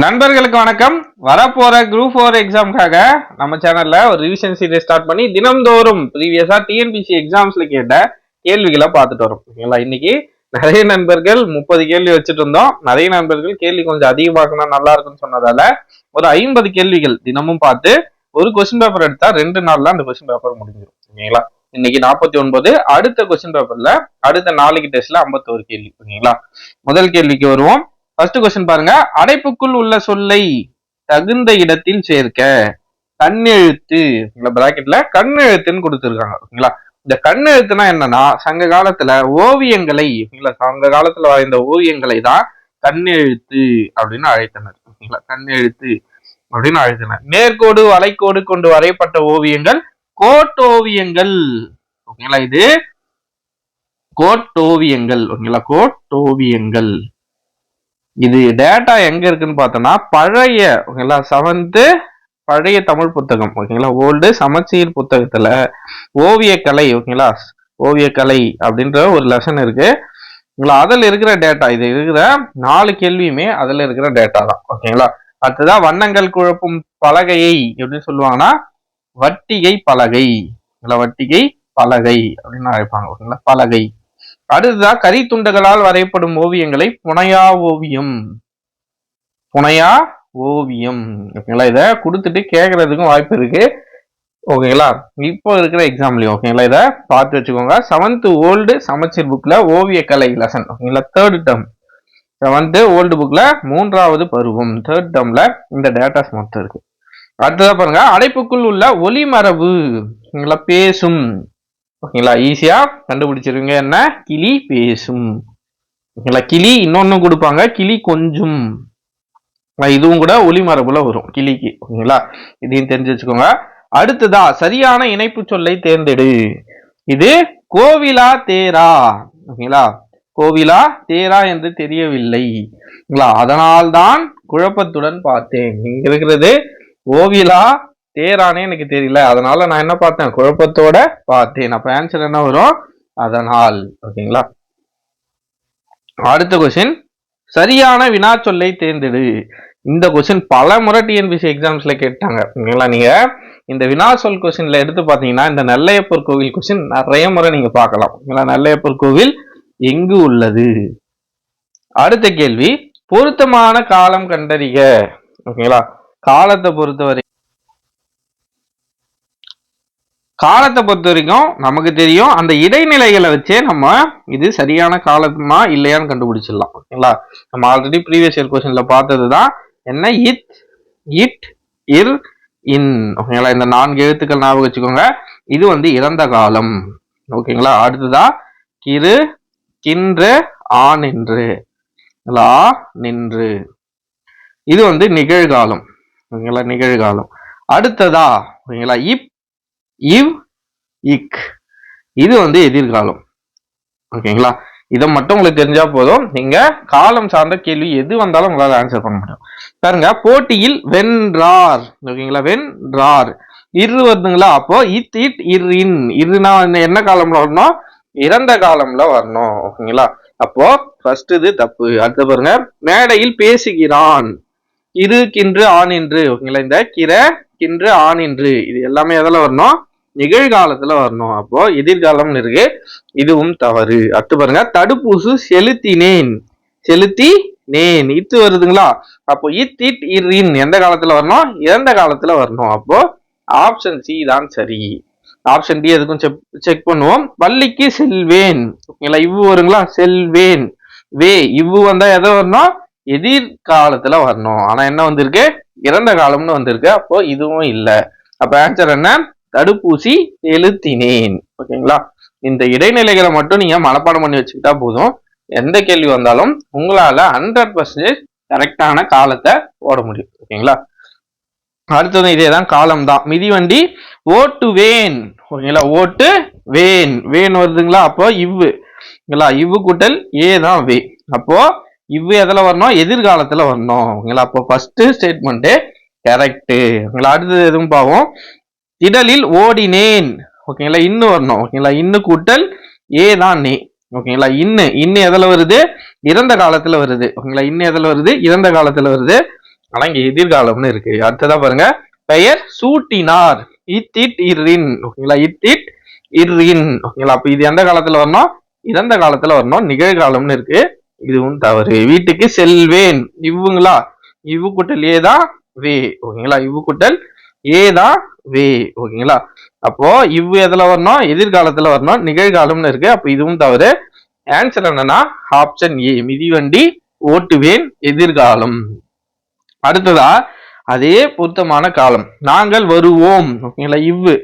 நண்பர்களுக்கு வணக்கம். வரப்போற குரூப் 4 எக்ஸாமுக்காக நம்ம சேனல்ல ஒரு ரிவிஷன் சீரிஸ் ஸ்டார்ட் பண்ணி தினம்தோறும் ப்ரீவியஸா டிஎன்பிசி எக்ஸாம்ஸ்ல கேட்ட கேள்விகளை பார்த்துட்டு வரோம். ஓகேங்களா? இன்னைக்கு நிறைய நண்பர்கள் 30 கேள்வி வச்சுட்டு இருந்தோம். நிறைய நண்பர்கள் கேள்வி கொஞ்சம் அதிகமாக்குனா நல்லா இருக்குன்னு சொன்னதால ஒரு 50 கேள்விகள் தினமும் பார்த்து ஒரு கொஸ்டின் பேப்பர் எடுத்தா 2 நாள்ல அந்த கொஸ்டின் பேப்பர் முடிஞ்சிடும். ஓகேங்களா? இன்னைக்கு 49, அடுத்த கொஸ்டின் பேப்பர்ல அடுத்த நாளைக்கு டெஸ்ட்ல 51 கேள்வி. ஓகேங்களா? முதல் கேள்விக்கு வருவோம். ஃபர்ஸ்ட் கொஸ்டின் பாருங்க. அடைப்புக்குள் உள்ள சொல்லை தகுந்த இடத்தில் சேர்க்க கண்ணெழுத்து பிராக்கெட்ல கண்ணெழுத்துன்னு கொடுத்துருக்காங்க. ஓகேங்களா? இந்த கண்ணெழுத்துனா என்னன்னா சங்க காலத்துல ஓவியங்களை சங்க காலத்துல வரைந்த ஓவியங்களை தான் கண்ணெழுத்து அப்படின்னு அழைத்தனர். ஓகேங்களா? கண்ணெழுத்து அப்படின்னு அழைத்தனர். நேர்கோடு வளைக்கோடு கொண்டு வரையப்பட்ட ஓவியங்கள் கோட்டோவியங்கள். ஓகேங்களா? இது கோட்டோவியங்கள். ஓகேங்களா? கோட்டோவியங்கள். இது டேட்டா எங்க இருக்குன்னு பார்த்தோம்னா பழைய ஓகேங்களா 7th பழைய தமிழ் புத்தகம். ஓகேங்களா? ஓல்டு சமச்சீர் புத்தகத்துல ஓவியக்கலை. ஓகேங்களா? ஓவியக்கலை அப்படின்ற ஒரு லெசன் இருக்கு. அதுல இருக்கிற டேட்டா இது இருக்கிற 4 கேள்வியுமே அதுல இருக்கிற டேட்டா தான். ஓகேங்களா? அடுத்ததான் வண்ணங்கள் குழப்பும் பலகையை எப்படி சொல்லுவாங்கன்னா வட்டிகை பலகை. வட்டிகை பலகை அப்படின்னு அழைப்பாங்க. ஓகேங்களா? பலகை. அடுத்ததான் கரி துண்டுகளால் வரையப்படும் ஓவியங்களை புனையா ஓவியம். புனையா ஓவியம். ஓகேங்களா? இதை கொடுத்துட்டு கேட்கறதுக்கும் வாய்ப்பு இருக்கு. ஓகேங்களா? இப்போ இருக்கிற எக்ஸாம்லயும் ஓகேங்களா இதை பார்த்து வச்சுக்கோங்க. 7th ஓல்டு சமச்சீர் புக்ல ஓவியக்கலை லெசன். ஓகேங்களா? 3rd டேர்ம் 7th ஓல்டு புக்ல 3வது பருவம் 3rd டேர்ம்ல இந்த டேட்டாஸ் மொத்தம் இருக்கு. அடுத்ததா பாருங்க. அடைப்புக்குள் உள்ள ஒலிமரபு. ஓகேங்களா? பேசும். ஓகேங்களா? ஈஸியா கண்டுபிடிச்சிருங்க. என்ன? கிளி பேசும். ஓகேங்களா? கிளி இன்னொன்னு கொடுப்பாங்க, கிளி கொஞ்சம். இதுவும் கூட ஒலிமரபுல வரும் கிளிக்கு. ஓகேங்களா? இதையும் தெரிஞ்சு வச்சுக்கோங்க. அடுத்ததா சரியான இணைப்பு சொல்லை தேர்ந்தெடு. இது கோவிலா தேரா. ஓகேங்களா? கோவிலா தேரா என்று தெரியவில்லை. அதனால்தான் குழப்பத்துடன் பார்த்தேன். இங்க இருக்கிறது கோவிலா தேரானே எனக்கு தெரியல, அதனால நான் என்ன பார்த்தேன்? குழப்பத்தோட பார்த்தேன். அப்ப ஆன்சர் என்ன வரும்? அதனால். ஓகேங்களா? அடுத்த கொஸ்டின். சரியான வினா சொல்லை தேர்ந்தெடு. இந்த கொஸ்டின் பல முறை டிஎன்பிசி எக்ஸாம்ஸ்ல கேட்டாங்க. ஓகேங்களா? நீங்க இந்த வினா சொல் கொஸ்டின்ல எடுத்து பாத்தீங்கன்னா இந்த நெல்லையப்பர் கோவில் கொஸ்டின் நிறைய முறை நீங்க பார்க்கலாம். ஓகேங்களா? நெல்லையப்பர் கோவில் எங்கு உள்ளது? அடுத்த கேள்வி. பொருத்தமான காலம் கண்டறிக. ஓகேங்களா? காலத்தை பொறுத்தவரை நமக்கு தெரியும். அந்த இடைநிலைகளை வச்சே நம்ம இது சரியான காலமா இல்லையான்னு கண்டுபிடிச்சிடலாம். ஓகேங்களா? நம்ம ஆல்ரெடி ப்ரீவியஸ் இயர் கொஸ்டின்ல பார்த்ததுதான். என்ன? இட் இர் இன். ஓகேங்களா? இந்த 4 எழுத்துக்கள் ஞாபகம் வச்சுக்கோங்க. இது இறந்த காலம். ஓகேங்களா? அடுத்ததா கிரு கின்று ஆன் என்று நின்று. இது நிகழ்காலம். ஓகேங்களா? நிகழ்காலம். அடுத்ததா ஓகேங்களா இப் இவ் இக். இது எதிர்காலம். ஓகேங்களா? இதை மட்டும் உங்களுக்கு தெரிஞ்சா போதும். நீங்க காலம் சார்ந்த கேள்வி எது வந்தாலும் உங்களால ஆன்சர் பண்ண முடியும். பாருங்க. போட்டியில் வென்றார். ஓகேங்களா? வென்றார் இரு வருதுங்களா? அப்போ இட் இட் இர் இன். இருனா என்ன காலம்ல வரணும்? இறந்த காலம்ல வரணும். ஓகேங்களா? அப்போ ஃபர்ஸ்ட் இது தப்பு. அடுத்து பாருங்க. மேடையில் பேசுகிறான். இரு கின்று ஆன் என்று. ஓகேங்களா? இந்த கிர கின்று ஆன் என்று இது எல்லாமே எதில் வரணும்? நிகழ்காலத்துல வரணும். அப்போ எதிர்காலம்னு இருக்கு. இதுவும் தவறு. அடுத்து பாருங்க. தடுப்பூசி செலுத்தினேன். செலுத்தினேன் இத்து வருதுங்களா? அப்போ இட் இட் இர் இன் எந்த காலத்துல வரணும்? இறந்த காலத்துல வரணும். அப்போ ஆப்ஷன் சி தான் சரி. ஆப்ஷன் டி எதுக்கும் செக் பண்ணுவோம். பள்ளிக்கு செல்வேன். ஓகேங்களா? இவ்வு வருங்களா? செல்வேன். வே இவ்வு வந்தா எதை வரணும்? எதிர்காலத்துல வரணும். ஆனா என்ன வந்திருக்கு? இறந்த காலம்னு வந்திருக்கு. அப்போ இதுவும் இல்லை. அப்ப ஆன்சர் என்ன? தடுப்பூசி செலுத்தினேன். ஓகேங்களா? இந்த இடைநிலைகளை மட்டும் நீங்க மனப்பாடம் பண்ணி வச்சுக்கிட்டா போதும். எந்த கேள்வி வந்தாலும் உங்களால 100% கரெக்டான காலத்தை போட முடியும். ஓகேங்களா? அடுத்தது இதேதான் காலம் தான். மிதிவண்டி ஓட்டுவேன். ஓகேங்களா? ஓட்டு வேன். வேன் வருதுங்களா? அப்போ இவ்வு. இவ்வு கூட்டல் ஏ தான் வே. அப்போ இவ்வு எதுல வரணும்? எதிர்காலத்துல வரணும். ஓகேங்களா? அப்போ ஃபர்ஸ்ட் ஸ்டேட்மெண்ட் கரெக்ட். அடுத்தது எதுவும் பாவம். திடலில் ஓடினேன். ஓகேங்களா? இன்னு வரணும். ஓகேங்களா? இன்னு கூட்டல் ஏ தான் நே. ஓகேங்களா? இன்னு எதுல வருது? இறந்த காலத்துல வருது. ஓகேங்களா? இன்னு எதுல வருது? இறந்த காலத்துல வருது. ஆனா இங்க எதிர்காலம்னு இருக்கு. அடுத்ததா பாருங்க, பெயர் சூட்டினார். இட் இட் இர்ரின். ஓகேங்களா, இட் இட் இர்ரின். ஓகேங்களா, அப்ப இது எந்த காலத்துல வரணும்? இறந்த காலத்துல வரணும். நிகழ்காலம்னு இருக்கு. இதுவும் தவறு. வீட்டுக்கு செல்வேன். இவுங்களா, இவு கூட்டல் ஏதான் வே. ஓகேங்களா, இவு கூட்டல் ஏதான் வே. ஓகேங்களா, அப்போ இவ்வு எதுல வரணும்? எதிர்காலத்துல வரணும். நிகழ்காலம்னு இருக்கு. அப்ப இதுவும் தவறு. ஆன்சர் என்னன்னா ஆப்ஷன் ஏ, மிதிவண்டி ஓட்டுவேன், எதிர்காலம். அடுத்ததா அதே பொருத்தமான காலம், நாங்கள் வருவோம். ஓகேங்களா, இவ்வு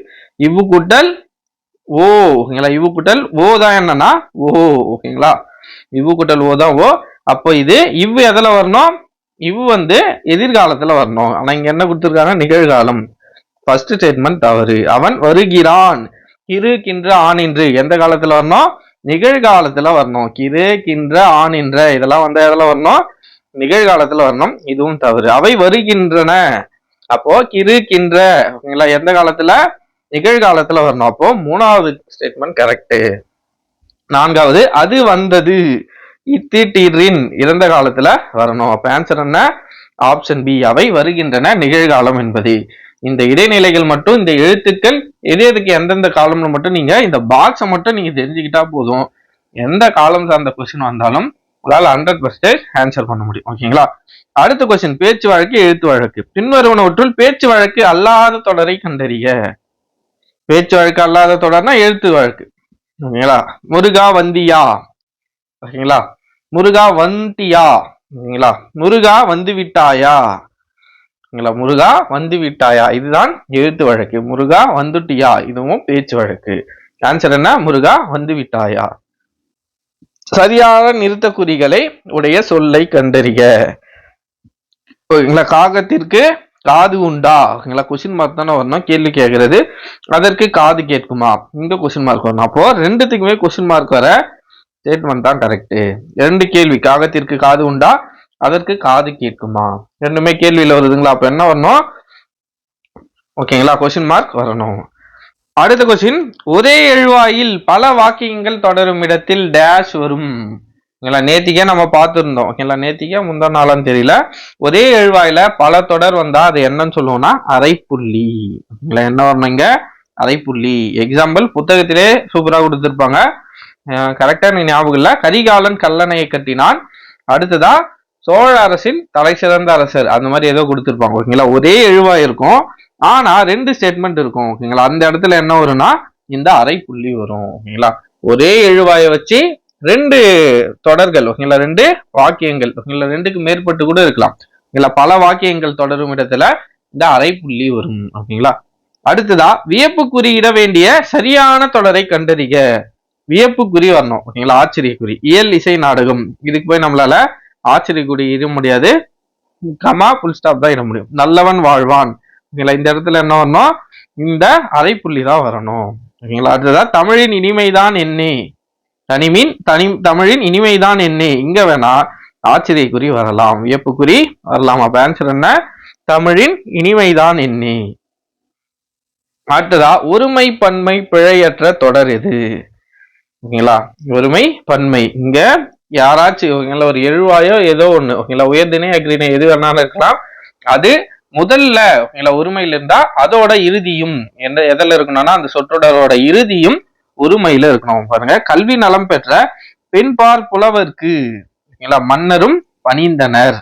இவ்வு கூட்டல் ஓ. ஓகேங்களா, இவ்வு கூட்டல் ஓ தான் என்னன்னா ஓ. ஓகேங்களா, இவ்வு கூட்டல் ஓ தான் ஓ. அப்போ இது இவ்வு எதுல வரணும்? இவ்வு எதிர்காலத்துல வரணும். ஆனா இங்க என்ன கொடுத்திருக்காங்க? நிகழ்காலம். ஃபர்ஸ்ட் ஸ்டேட்மெண்ட் தவறு. அவன் வருகிறான். கிரு கின்ற ஆனின்று எந்த காலத்துல வரணும்? நிகழ்காலத்துல வரணும். கிரு கின்ற ஆனின்ற இதெல்லாம் எதுல வரணும்? நிகழ்காலத்துல வரணும். இதுவும் தவறு. அவை வருகின்றன. அப்போ கிரு கின்ற எந்த காலத்துல? நிகழ்காலத்துல வரணும். அப்போ மூணாவது ஸ்டேட்மெண்ட் கரெக்ட். நான்காவது, அது வந்தது. இத்திட்டிரின் இறந்த காலத்துல வரணும். அப்ப ஆன்சர் என்ன? ஆப்ஷன் பி, அவை வருகின்றன, நிகழ்காலம் என்பது. இந்த இடைநிலைகள் மட்டும், இந்த எழுத்துக்கள் எது எதுக்கு எந்தெந்த காலம்னு மட்டும் நீங்க இந்த பாக்ஸை மட்டும் நீங்க தெரிஞ்சுக்கிட்டா போதும். எந்த காலம் சார்ந்த கொஸ்டின் வந்தாலும் உங்களால் 100% ஆன்சர் பண்ண முடியும். ஓகேங்களா, அடுத்த கொஸ்டின், பேச்சு வழக்கு எழுத்து வழக்கு. பின்வருவனவற்றுள் பேச்சு வழக்கு அல்லாத தொடரை கண்டறிய. பேச்சு வழக்கு அல்லாத தொடர்னா எழுத்து வழக்கு. ஓகேங்களா, முருகா வந்தியா. ஓகேங்களா, முருகா வந்தியா. ஓகேங்களா, முருகா வந்து விட்டாயா. முருகா வந்து விட்டாயா, இதுதான் எழுத்து வழக்கு. முருகா வந்துட்டியா, இதுவும் பேச்சு வழக்கு. ஆன்சர் என்ன? முருகா வந்து விட்டாயா. சரியான நிறுத்த குறிகளை உடைய சொல்லை கண்டறிய. ஓகேங்களா, காகத்திற்கு காது உண்டா. ஓகேங்களா, கொஸ்டின் மார்க் தானே வரணும், கேள்வி கேட்கறது. அதற்கு காது கேட்குமா, இங்க கொஸ்டின் மார்க் வரணும். அப்போ ரெண்டுத்துக்குமே கொஸ்டின் மார்க் வர ஸ்டேட்மெண்ட் தான் கரெக்ட். ரெண்டு கேள்வி, காகத்திற்கு காது உண்டா, அதற்கு காது கேட்குமா, ரெண்டுமே கேள்வியில வருதுங்களா. அப்ப என்ன வரணும்? ஓகேங்களா, கொஸ்டின் மார்க் வரணும். அடுத்த கொஸ்டின், ஒரே எழுவாயில் பல வாக்கியங்கள் தொடரும் இடத்தில் டேஷ் வரும். நேத்திக்கே நம்ம பார்த்துருந்தோம். ஓகேங்களா, நேத்திக்கே முந்தா நாளான்னு தெரியல. ஒரே எழுவாயில பல தொடர் வந்தா அது என்னன்னு சொல்லுவோம்னா அரைப்புள்ளி. என்ன வரணும் இங்க? அரைப்புள்ளி. எக்ஸாம்பிள் புத்தகத்திலே சூப்பரா கொடுத்திருப்பாங்க. கரெக்டா நீ ஞாபகம் இல்ல. கரிகாலன் கல்லணையை கட்டினான். அடுத்ததா சோழ அரசின் தலை சிறந்த அரசர், அந்த மாதிரி ஏதோ கொடுத்திருப்பாங்க. ஓகேங்களா, ஒரே எழுவாய் இருக்கும், ஆனா ரெண்டு ஸ்டேட்மெண்ட் இருக்கும். ஓகேங்களா, அந்த இடத்துல என்ன வரும்னா இந்த அரைப்புள்ளி வரும். ஓகேங்களா, ஒரே எழுவாயை வச்சு ரெண்டு தொடர்கள். ஓகேங்களா, ரெண்டு வாக்கியங்கள். ஓகேங்களா, ரெண்டுக்கு மேற்பட்டு கூட இருக்கலாம். ஓகேங்களா, பல வாக்கியங்கள் தொடரும் இடத்துல இந்த அரைப்புள்ளி வரும். ஓகேங்களா, அடுத்ததா வியப்புக்குறி இட வேண்டிய சரியான தொடரை கண்டறிக. வியப்புக்குறி வரணும். ஓகேங்களா, ஆச்சரியக்குறி. இயல் இசை நாடகம், இதுக்கு போய் நம்மளால ஆச்சரியக்குறி இட முடியாது. கமா புல் ஸ்டாப் தான் இட முடியும். நல்லவன் வாழ்வான். ஓகேங்களா, இந்த இடத்துல என்ன வரணும்? இந்த அரைப்புள்ளி தான் வரணும். ஓகேங்களா, அடுத்ததான் தமிழின் இனிமைதான் என்னே. தமிழின் இனிமைதான் என்னே, இங்க வேணா ஆச்சரியக்குறி வரலாம், வியப்புக்குறி வரலாம். அப்ப ஆன்சர் என்ன? தமிழின் இனிமைதான் என்னே. அடுத்ததா ஒருமை பன்மை பிழையற்ற தொடர் எது? ஓகேங்களா, ஒருமை பன்மை இங்க யாராச்சும் ஓகேங்களா ஒரு எழுவாயோ ஏதோ ஒண்ணு. ஓகேங்களா, உயர்திணை அக்ரிணை எது வேணாலும் இருக்கலாம். அது முதல்ல ஓகேங்களா ஒருமையில இருந்தா அதோட இறுதியும் எதில் இருக்கணும்னா அந்த சொற்றொடரோட இறுதியும் ஒருமையில இருக்கணும். பாருங்க, கல்வி நலம் பெற்ற பெண்பார் புலவர்க்கு ஓகேங்களா மன்னரும் பணிந்தனர்.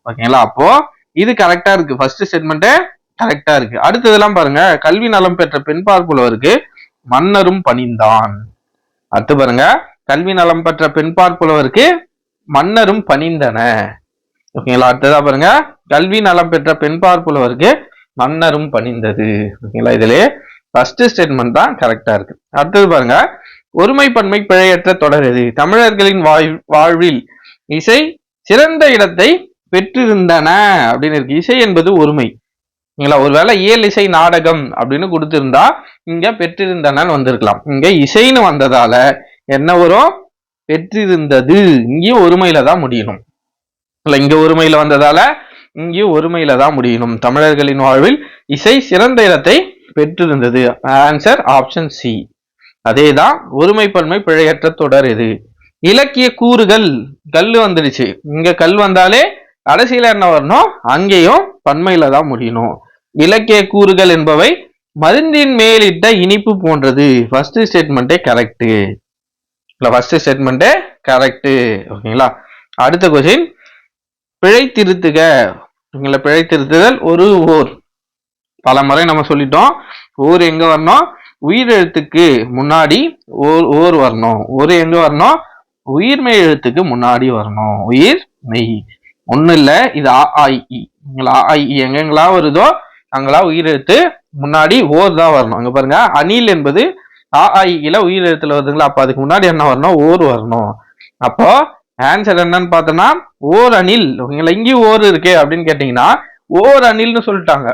ஓகேங்களா, அப்போ இது கரெக்டா இருக்கு. ஃபர்ஸ்ட் ஸ்டேட்மெண்ட் கரெக்டா இருக்கு. அடுத்ததெல்லாம் பாருங்க, கல்வி நலம் பெற்ற பெண்பார் புலவருக்கு மன்னரும் பணிந்தான். அடுத்து பாருங்க, கல்வி நலம் பெற்ற பெண்பார் புலவருக்கு மன்னரும் பணிந்தன. ஓகேங்களா, அடுத்ததா பாருங்க, கல்வி நலம் பெற்ற பெண்பார் புலவருக்கு மன்னரும் பணிந்தது. ஓகேங்களா, இதுலயே ஃபர்ஸ்ட் ஸ்டேட்மெண்ட் தான் கரெக்டா இருக்கு. அடுத்தது பாருங்க, ஒருமை பன்மை பிழையற்ற தொடர் எது? தமிழர்களின் வாழ்வில் இசை சிறந்த இடத்தை பெற்றிருந்தன அப்படின்னு இருக்கு. இசை என்பது ஒருமை. ஒருவேளை இயல் இசை நாடகம் அப்படின்னு கொடுத்திருந்தா இங்க பெற்றிருந்தனன்னு வந்திருக்கலாம். இங்க இசைன்னு வந்ததால என்ன வரும்? பெற்றிருந்தது. இங்கேயும் ஒருமையில தான் முடியணும். இல்ல, இங்க ஒருமையில வந்ததால இங்கேயும் ஒருமையில தான் முடியணும். தமிழர்களின் வாழ்வில் இசை சிறந்த இடத்தை பெற்றிருந்தது. Answer option C. அதேதான் ஒருமை பன்மை பிழையற்ற தொடர் எது? இலக்கிய கூறுகள். கல் வந்துடுச்சு. இங்க கல் வந்தாலே கடைசியில என்ன வரணும், அங்கேயும் பன்மையில தான் முடியணும். இலக்கிய கூறுகள் என்பவை மருந்தின் மேலிட்ட இனிப்பு போன்றது. ஃபர்ஸ்ட் ஸ்டேட்மெண்ட்டே கரெக்ட். இல்ல ஃபர்ஸ்ட் ஸ்டேட்மெண்ட்டே கரெக்ட். ஓகேங்களா. அடுத்த கொஸ்டின், பிழை திருத்துக. பிழை திருத்துதல் ஒரு ஓர். பல முறை நம்ம சொல்லிட்டோம். ஓர் எங்க வரணும், உயிரெழுத்துக்கு முன்னாடி ஓர் வரணும். ஒரு எங்க வரணும், உயிர்மெய் எழுத்துக்கு முன்னாடி வரணும். உயிர் மெய் ஒண்ணு இல்ல, இது ஆ இ. எங்கெங்களா வருதோ அங்களா உயிரெழுத்து முன்னாடி ஓர் தான் வரணும். அங்க பாருங்க, அணில் என்பது ஆஇல உயிர் எழுத்துல வருதுங்களா, அப்ப அதுக்கு முன்னாடி என்ன வரணும், ஓர் வரணும். அப்போ ஆன்சர் என்னன்னு பார்த்தோம்னா ஓர் அணில். ஓகேங்களா. இங்கேயும் ஓர் இருக்கு அப்படின்னு கேட்டீங்கன்னா ஓர் அணில்னு சொல்லிட்டாங்க.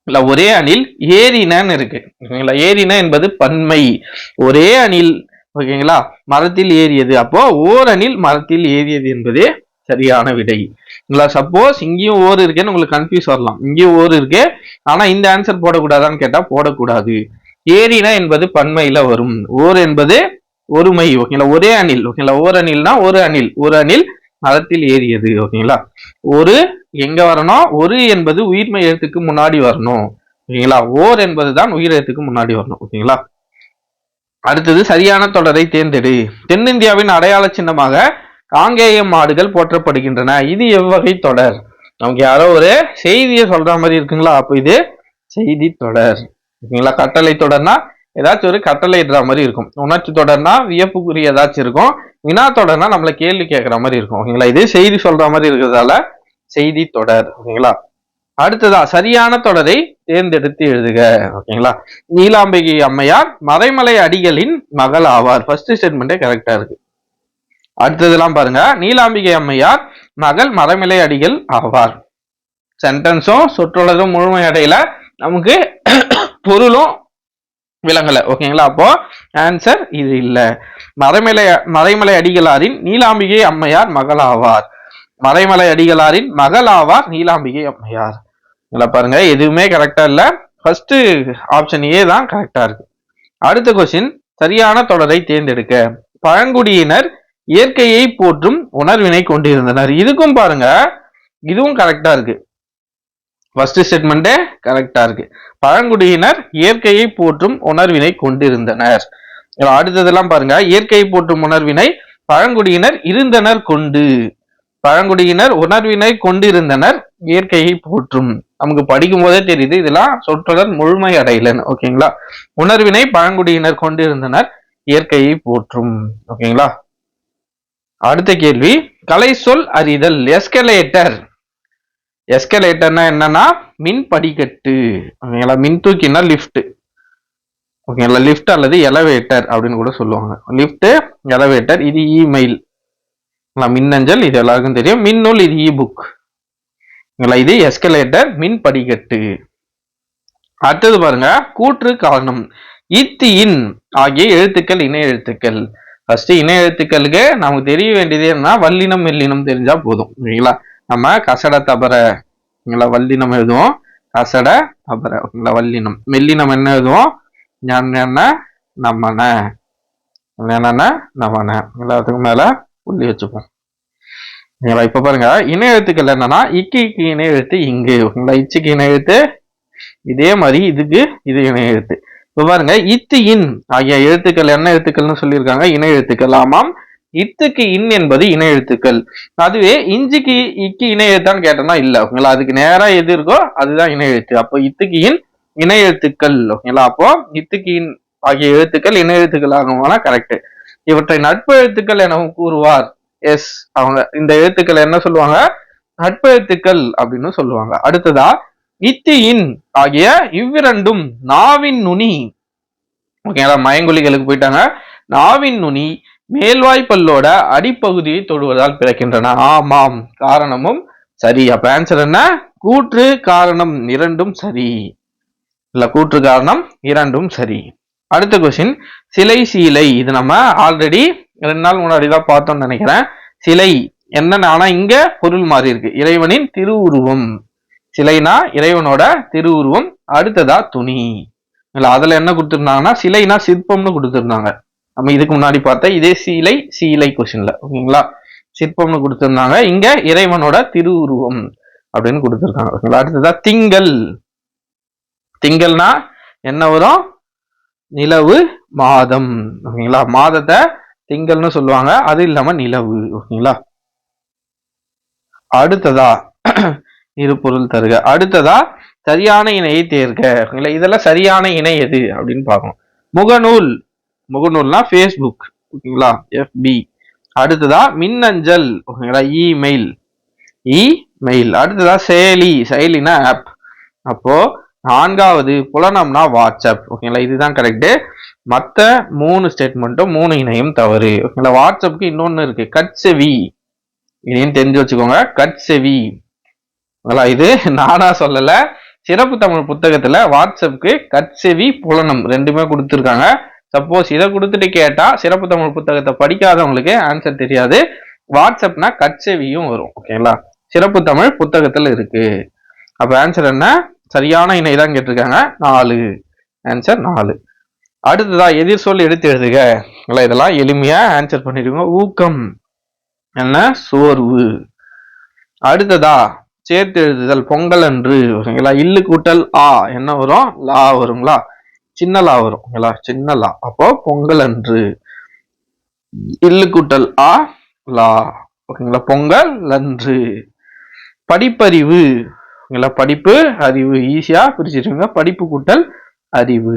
இல்ல ஒரே அணில் ஏறினன்னு இருக்கு. ஓகேங்களா. ஏறின என்பது பன்மை. ஒரே அணில் ஓகேங்களா மரத்தில் ஏறியது. அப்போ ஓர் அணில் மரத்தில் ஏறியது என்பதே சரியான விடை. சப்போஸ் இங்கேயும் ஓர் இருக்கேன்னு உங்களுக்கு கன்ஃபியூஸ் வரலாம். இங்கேயும் ஓர் இருக்கு, ஆனா இந்த ஆன்சர் போடக்கூடாதான்னு கேட்டா போடக்கூடாது. ஏறின என்பது பன்மையில வரும். ஓர் என்பது ஒருமை. ஓகேங்களா. ஒரே அணில். ஓகேங்களா. ஓர் அணில்னா ஒரு அணில். ஒரு அணில் மரத்தில் ஏறியது. ஓகேங்களா. ஒரு எங்க வரணும், ஒரு என்பது உயிர்மை எழுத்துக்கு முன்னாடி வரணும். ஓகேங்களா. ஓர் என்பதுதான் உயிர் எழுத்துக்கு முன்னாடி வரணும். ஓகேங்களா. அடுத்தது, சரியான தொடரை தேர்ந்தெடு. தென்னிந்தியாவின் அடையாள சின்னமாக காங்கேயம் மாடுகள் போற்றப்படுகின்றன. இது எவ்வகை தொடர்? நமக்கு யாரோ ஒரு செய்தியை சொல்ற மாதிரி இருக்குங்களா, அப்ப இது செய்தி தொடர். ஓகேங்களா. கட்டளை தொடர்னா ஏதாச்சும் ஒரு கட்டளை இடுற மாதிரி இருக்கும். உணர்ச்சி தொடர்னா வியப்புக்குரிய ஏதாச்சும் இருக்கும். வினா தொடர்னா நம்மள கேள்வி கேட்கிற மாதிரி இருக்கும். ஓகேங்களா. இது செய்தி சொல்ற மாதிரி இருக்கிறதால செய்தி தொடர். ஓகேங்களா. அடுத்ததா, சரியான தொடரை தேர்ந்தெடுத்து எழுதுக. ஓகேங்களா. நீலாம்பிகை அம்மையார் மறைமலை அடிகளின் மகள் ஆவார். ஃபர்ஸ்ட் ஸ்டேட்மெண்டே கரெக்டா இருக்கு. அடுத்ததெல்லாம் பாருங்க, நீலாம்பிகை அம்மையார் மகள் மறைமலை அடிகள் ஆவார். சென்டென்ஸும் சொற்றொடரும் முழுமை அடையில, நமக்கு பொருளும் விளங்கல. ஓகேங்களா. அப்போ ஆன்சர் இது இல்ல. மறைமலை அடிகளாரின் நீலாம்பிகை அம்மையார் மகள் ஆவார். மறைமலை அடிகளாரின் மகள் ஆவார் நீலாம்பிகை அம்மையார். பாருங்க, எதுவுமே கரெக்டா இல்ல. ஃபர்ஸ்ட் ஆப்ஷன் ஏ தான் கரெக்டா இருக்கு. அடுத்த கொஸ்டின், சரியான தொடரை தேர்ந்தெடுக்க. பழங்குடியினர் இயற்கையை போற்றும் உணர்வினை கொண்டிருந்தனர். இதுக்கும் பாருங்க, இதுவும் கரெக்டா இருக்கு. ஃபர்ஸ்ட் ஸ்டேட்மெண்டே கரெக்டா இருக்கு. பழங்குடியினர் இயற்கையை போற்றும் உணர்வினை கொண்டிருந்தனர். அடுத்ததெல்லாம் பாருங்க, இயற்கையை போற்றும் உணர்வினை பழங்குடியினர் இருந்தனர் கொண்டு. பழங்குடியினர் உணர்வினை கொண்டிருந்தனர், இயற்கையை போற்றும். நமக்கு படிக்கும் போதே தெரியுது இதெல்லாம் சொற்றொடர் முழுமை அடையலன்னு. ஓகேங்களா. உணர்வினை பழங்குடியினர் கொண்டிருந்தனர், இயற்கையை போற்றும். ஓகேங்களா. அடுத்த கேள்வி, கலை சொல் அறிதல். எஸ்கலேட்டர். எஸ்கலேட்டர்னா என்னன்னா மின் படிக்கட்டு. ஓகேங்களா. மின் தூக்கினா லிப்ட். ஓகேங்களா. லிப்ட் அல்லது எலவேட்டர் அப்படின்னு கூட சொல்லுவாங்க. Lift, elevator. இது இமெயில், மின்னஞ்சல், இது எல்லாருக்கும் தெரியும். மின்னூல், இது இ புக். இது எஸ்கலேட்டர், மின் படிக்கட்டு. அடுத்தது பாருங்க, கூற்று காரணம். இத், இன் ஆகிய எழுத்துக்கள் இணை எழுத்துக்கள். ஃபர்ஸ்ட் இணை எழுத்துக்களுக்கு நமக்கு தெரிய வேண்டியது என்ன, வல்லினம் மெல்லினம் தெரிஞ்சா போதும். ஓகேங்களா. நம்ம கசட தபர வல்லினம் எழுதுவோம், கசட தபர. ஓகேங்களா. வல்லினம். மெல்லினம் என்ன எழுதுவோம், ஞான நம்மன. நம்மன. எல்லாத்துக்கும் மேல புள்ளி வச்சுப்போம். இப்ப பாருங்க, இணை எழுத்துக்கள் என்னன்னா, இக்கு இணை எழுத்து இங்கு. ஓகேங்களா. இச்சுக்கு இணை எழுத்து இதே மாதிரி, இதுக்கு இது இணை எழுத்து. இப்ப பாருங்க, இத்து இன் ஆகிய எழுத்துக்கள் என்ன எழுத்துக்கள்னு சொல்லியிருக்காங்க, இணை எழுத்துக்கள். ஆமாம், இத்துக்கு இன் என்பது இணை எழுத்துக்கள். அதுவே இஞ்சிக்கு இக்கு இணை எழுத்தான்னு கேட்டோம்னா இல்ல. ஓகேங்களா. அதுக்கு நேரா எது இருக்கோ அதுதான் இணை எழுத்து. அப்போ இத்துக்கு இன் இணை எழுத்துக்கள். ஓகேங்களா. அப்போ இத்துக்கு இன் ஆகிய எழுத்துக்கள் இணை எழுத்துக்கள் ஆகுமானா கரெக்ட். இவற்றை நட்பு எழுத்துக்கள் எனவும் கூறுவார். எஸ், அவங்க இந்த எழுத்துக்கள் என்ன சொல்லுவாங்க, நட்பு எழுத்துக்கள் அப்படின்னு சொல்லுவாங்க. அடுத்ததா, இத்து இன் ஆகிய இவ்விரண்டும் நாவின் நுனி. ஓகேங்களா. மயங்கொலிகளுக்கு போயிட்டாங்க. நாவின் நுனி மேல்வாய் பல்லோட அடிப்பகுதியை தொடுவதால் பிறக்கின்றன. ஆமாம், காரணமும் சரி. அப்ப ஆன்சர் என்ன, கூற்று காரணம் இரண்டும் சரி. இல்ல, கூற்று காரணம் இரண்டும் சரி. அடுத்த கொஸ்டின், சிலை சீலை. இது நம்ம ஆல்ரெடி 2 நாள் முன்னாடிதான் பார்த்தோம்னு நினைக்கிறேன். சிலை என்ன, ஆனா இங்க பொருள் மாறி இருக்கு. இறைவனின் திருவுருவம். சிலைனா இறைவனோட திருவுருவம். அடுத்ததா துணி. இல்ல, அதுல என்ன கொடுத்திருந்தாங்கன்னா சிலைனா சிற்பம்னு கொடுத்திருந்தாங்க. நம்ம இதுக்கு முன்னாடி பார்த்த இதே சீலை கொஸ்டின்ல. ஓகேங்களா. சிற்பம்னு கொடுத்திருந்தாங்க. இங்க இறைவனோட திருவுருவம் அப்படின்னு கொடுத்திருக்காங்க. ஓகேங்களா. அடுத்ததான் திங்கள். திங்கள்னா என்ன வரும்? நிலவு, மாதம். ஓகேங்களா. மாதத்தை திங்கள்னு சொல்லுவாங்க. அது இல்லாம நிலவு. ஓகேங்களா. அடுத்ததா இரு பொருள் தருக. அடுத்ததா சரியான இணையை தேர்க. ஓகேங்களா. இதெல்லாம் சரியான இணை எது அப்படின்னு பார்க்கணும். முகநூல். முகநூல்னா ஃபேஸ்புக். ஓகேங்களா. FB. அடுத்ததா மின்னஞ்சல். ஓகேங்களா. இமெயில். இமெயில். அடுத்ததா செயலி. செயலினா ஆப். அப்போ 4வது புலனம்னா வாட்ஸ்அப். ஓகேங்களா. இதுதான் கரெக்ட். மற்ற 3 ஸ்டேட்மெண்ட்டும் 3 இணையும் தவறு. ஓகேங்களா. வாட்ஸ்அப்புக்கு இன்னொன்னு இருக்கு, கட்செவி. இதையும் தெரிஞ்சு வச்சுக்கோங்க, கட்செவி. இது நானா சொல்லல, சிறப்பு தமிழ் புத்தகத்துல வாட்ஸ்அப்புக்கு கட்செவி புலனம் ரெண்டுமே கொடுத்துருக்காங்க. சப்போஸ் இதை கொடுத்துட்டு கேட்டா சிறப்பு தமிழ் புத்தகத்தை படிக்காதவங்களுக்கு ஆன்சர் தெரியாது. வாட்ஸ்அப்னா கட்செவியும் வரும். ஓகேங்களா. சிறப்பு தமிழ் புத்தகத்துல இருக்கு. அப்ப ஆன்சர் என்ன? சரியான இணை தான் கேட்டிருக்காங்க. 4. ஆன்சர் 4. அடுத்ததா எதிர் சொல் எடுத்து எழுதுக. இதெல்லாம் எளிமையா ஆன்சர் பண்ணிருக்கோங்க. ஊக்கம் என்ன? சோர்வு. அடுத்ததா சேர்த்து எழுதுதல். பொங்கல் அன்று. ஓகேங்களா. இல்லு கூட்டல் ஆ என்ன வரும்? லா வருங்களா. சின்ன லா வரும். ஓகேங்களா. சின்ன லா. அப்போ பொங்கல் அன்று. இல்லு கூட்டல் ஆ லா. ஓகேங்களா. பொங்கல் அன்று. படிப்பறிவு. ஓகேங்களா. படிப்பு அறிவு ஈஸியா பிரிச்சிருங்க. படிப்பு கூட்டல் அறிவு.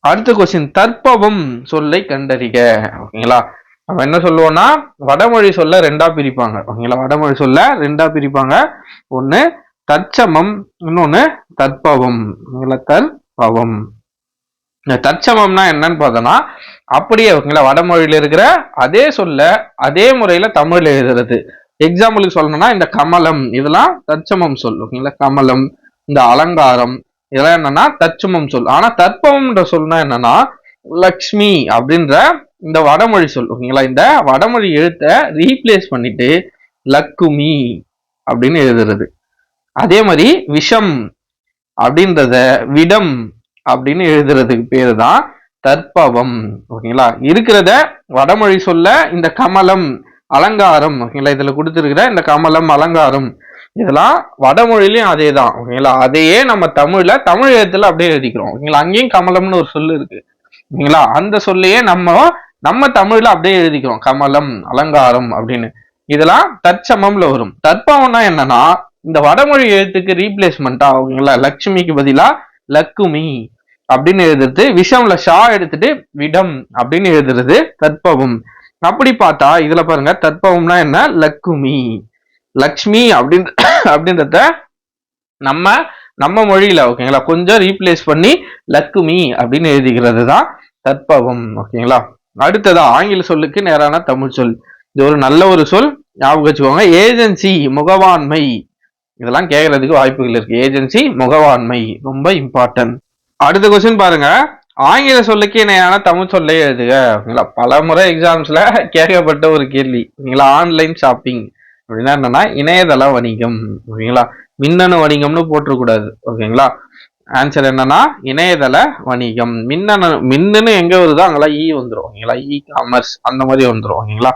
அடுத்த கொஸ்டின், தற்பவம் சொல்லை கண்டறிக. ஓகேங்களா. நம்ம என்ன சொல்லுவோம்னா வடமொழி சொல்ல 2ஆ பிரிப்பாங்க. ஓகேங்களா. வடமொழி சொல்ல 2ஆ பிரிப்பாங்க. ஒண்ணு தற்சமம், இன்னொன்னு தற்பவம். தற்பவம். தற்சமம்னா என்னன்னு பார்த்தோம்னா அப்படியே ஓகேங்களா வடமொழியில இருக்கிற அதே சொல்ல அதே முறையில தமிழ்ல எழுதுறது. எக்ஸாம்பிளுக்கு சொல்லணும்னா இந்த கமலம், இதெல்லாம் தற்சமம் சொல். ஓகேங்களா. கமலம், இந்த அலங்காரம், இதெல்லாம் என்னன்னா தற்சமம் சொல். ஆனா தற்பவம்ன்ற சொல்னா என்னன்னா லக்ஷ்மி அப்படின்ற இந்த வடமொழி சொல். ஓகேங்களா. இந்த வடமொழி எழுத்த ரீப்ளேஸ் பண்ணிட்டு லக்குமி அப்படின்னு எழுதுறது. அதே மாதிரி விஷம் அப்படின்றத விடம் அப்படின்னு எழுதுறதுக்கு பேரு தான் தற்பவம். ஓகேங்களா. இருக்கிறத வடமொழி சொல்ல இந்த கமலம், அலங்காரம். ஓகேங்களா. இதுல கொடுத்துருக்கிற இந்த கமலம், அலங்காரம் இதெல்லாம் வடமொழியிலயும் அதே தான். ஓகேங்களா. அதையே நம்ம தமிழ்ல தமிழ் எழுத்துல அப்படியே எழுதிக்கிறோம். ஓகேங்களா. அங்கேயும் கமலம்னு ஒரு சொல்லு இருக்கு. ஓகேங்களா. அந்த சொல்லையே நம்ம தமிழ்ல அப்படியே எழுதிக்கிறோம், கமலம், அலங்காரம் அப்படின்னு. இதெல்லாம் தற்சமம்ல வரும். தற்பவம்னா என்னன்னா இந்த வடமொழி எழுத்துக்கு ரீப்ளேஸ்மெண்டா ஓகேங்களா லட்சுமிக்கு பதிலா லக்குமி அப்படின்னு எழுதுறது. விஷம்ல ஷா எடுத்துட்டு விடம் அப்படின்னு எழுதுறது தற்பவம். அப்படி பார்த்தா இதுல பாருங்க, தற்பவம்னா என்ன? லக்குமி. லக்ஷ்மி அப்படின்றத நம்ம மொழியில ஓகேங்களா கொஞ்சம் ரீப்ளேஸ் பண்ணி லக்குமி அப்படின்னு எழுதிக்கிறது தான் தற்பவம். ஓகேங்களா. அடுத்ததா ஆங்கில சொல்லுக்கு நேரான தமிழ் சொல். இது ஒரு நல்ல ஒரு சொல், ஞாபகம் வச்சுக்கோங்க. ஏஜென்சி, முகவாண்மை. இதெல்லாம் கேட்கறதுக்கு வாய்ப்புகள் இருக்கு. ஏஜென்சி, முகவாண்மை ரொம்ப இம்பார்ட்டன்ட். அடுத்த கொஸ்டின் பாருங்க, ஆங்கில சொல்லுக்கு இணையான தமிழ் சொல்லை எழுதுக. ஓகேங்களா. பல முறை எக்ஸாம்ஸ்ல கேட்கப்பட்ட ஒரு கேள்வி. ஓகேங்களா. ஆன்லைன் ஷாப்பிங் அப்படின்னா என்னன்னா இணையதள வணிகம். ஓகேங்களா. மின்னணு வணிகம்னு போட்டுறக்கூடாது. ஓகேங்களா. ஆன்சர் என்னன்னா இணையதள வணிகம். மின்னணு எங்க வருதோ அங்கெல்லாம் வந்துடும். ஓகேங்களா. இ காமர்ஸ் அந்த மாதிரி வந்துடும். ஓகேங்களா.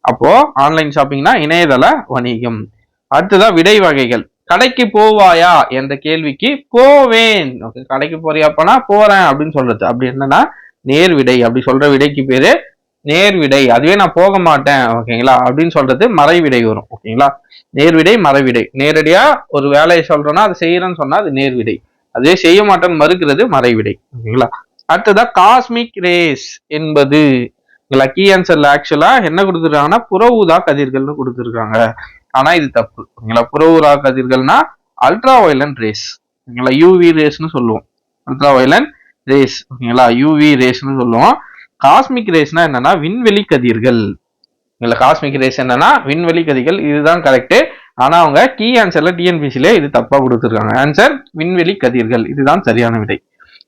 அப்போ ஆன்லைன் ஷாப்பிங்னா இணையதள வணிகம். அடுத்ததான் விடை வகைகள். கடைக்கு போவாயா என்ற கேள்விக்கு போவேன். கடைக்கு போறியாப்பனா போறேன் அப்படின்னு சொல்றது. அப்படி என்னன்னா நேர்விடை. அப்படி சொல்ற விடைக்கு பேரு நேர்விடை. அதுவே நான் போக மாட்டேன் ஓகேங்களா அப்படின்னு சொல்றது மறைவிடை வரும். ஓகேங்களா. நேர்விடை, மறைவிடை. நேரடியா ஒரு வேலையை சொல்றேன்னா அது செய்யறேன்னு சொன்னா அது நேர்விடை. அதுவே செய்ய மாட்டேன்னு மறுக்கிறது மறைவிடை. ஓகேங்களா. அடுத்ததா காஸ்மிக் ரேஸ் என்பது கீ ஆன்சர்ல ஆக்சுவலா என்ன கொடுத்துருக்காங்கன்னா புற ஊதா கதிர்கள்னு கொடுத்துருக்காங்க. ஆனா இது தப்பு. ஓகேங்களா. புற ஊதா கதிர்கள்னா அல்ட்ரா வயலண்ட் ரேஸ். ஓகேங்களா. யூவி ரேஸ்னு சொல்லுவோம். Ultra violent race. ஓகேங்களா. யூவி ரேஸ்னு சொல்லுவோம். காஸ்மிக் ரேஸ்னா என்னன்னா விண்வெளி கதிர்கள். இல்ல காஸ்மிக் ரேஸ் என்னன்னா விண்வெளி கதிர்கள். இதுதான் கரெக்ட். ஆனா அவங்க கீ ஆன்சர்ல டிஎன்பிசில இது தப்பா கொடுத்துருக்காங்க. ஆன்சர் விண்வெளி கதிர்கள். இதுதான் சரியான விடை.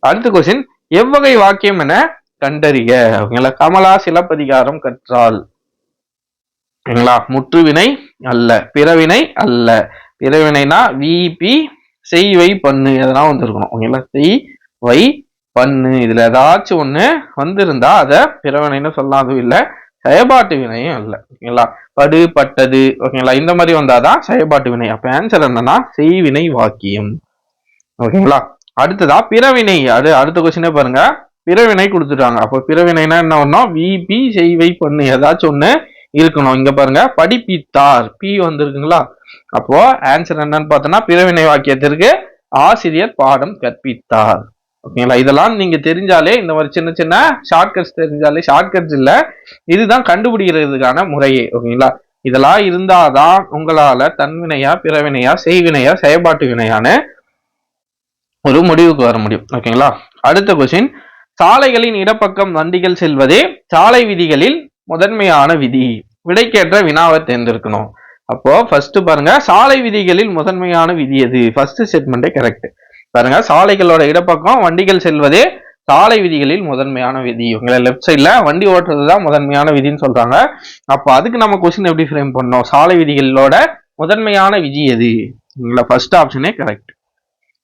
அடுத்த கொஸ்டின், எவ்வகை வாக்கியம் என கண்டறிக. ஓகேங்களா. கமலா சிலப்பதிகாரம் கற்றால். ஓகேங்களா. முற்றுவினை அல்ல, பிறவினை அல்ல. பிறவினைனா விபி செய் வை பண்ணு எதனா வந்துருக்கணும். ஓகேங்களா. செய் வை பண்ணு இதுல ஏதாச்சும் ஒண்ணு வந்திருந்தா அத பிறவினைன்னு சொல்லலாம். அதுவும் இல்ல செயல்பாட்டு வினையும் இல்லை. ஓகேங்களா, படு பட்டது ஓகேங்களா, இந்த மாதிரி வந்தாதான் செயல்பாட்டு வினை. அப்ப ஆன்சர் என்னன்னா செய்வினை வாக்கியம். ஓகேங்களா, அடுத்ததா பிறவினை. அடுத்த கொஸ்டினே பாருங்க, பிறவினை கொடுத்துட்டாங்க. அப்போ பிறவினைனா என்ன வரணும், விபி செய்வை பண்ணு ஏதாச்சும் ஒண்ணு இருக்கணும். இங்க பாருங்க படிப்பித்தார், பி வந்திருக்குங்களா. அப்போ ஆன்சர் என்னன்னு பார்த்தோம்னா பிறவினை வாக்கியத்திற்கு ஆசிரியர் பாடம் கற்பித்தார். ஓகேங்களா, இதெல்லாம் நீங்க தெரிஞ்சாலே, இந்த மாதிரி சின்ன சின்ன ஷார்ட்கட்ஸ் தெரிஞ்சாலே, ஷார்ட்கட்ஸ் இல்ல இதுதான் கண்டுபிடிக்கிறதுக்கான முறையே. ஓகேங்களா, இதெல்லாம் இருந்தாதான் உங்களால தன்வினையா பிறவினையா செய்வினையா செயல்பாட்டு வினையான ஒரு முடிவுக்கு வர முடியும். ஓகேங்களா, அடுத்த கொஸ்டின், சாலைகளின் இடப்பக்கம் வண்டிகள் செல்வதே சாலை விதிகளில் முதன்மையான விதி. விடைக்கேற்ற வினாவை தேர்ந்தெடுக்கணும். அப்போ ஃபர்ஸ்ட் பாருங்க, சாலை விதிகளில் முதன்மையான விதி எது? ஃபர்ஸ்ட் ஸ்டேட்மெண்டே கரெக்ட். பாருங்க, சாலைகளோட இடப்பக்கம் வண்டிகள் செல்வதே சாலை விதிகளில் முதன்மையான விதி. உங்களை லெஃப்ட் சைட்ல வண்டி ஓட்டுறதுதான் முதன்மையான விதின்னு சொல்றாங்க. அப்போ அதுக்கு நம்ம கொஸ்டின் எப்படி ஃப்ரேம் பண்ணோம், சாலை விதிகளோட முதன்மையான விதி எது? ஃபர்ஸ்ட் ஆப்ஷனே கரெக்ட்.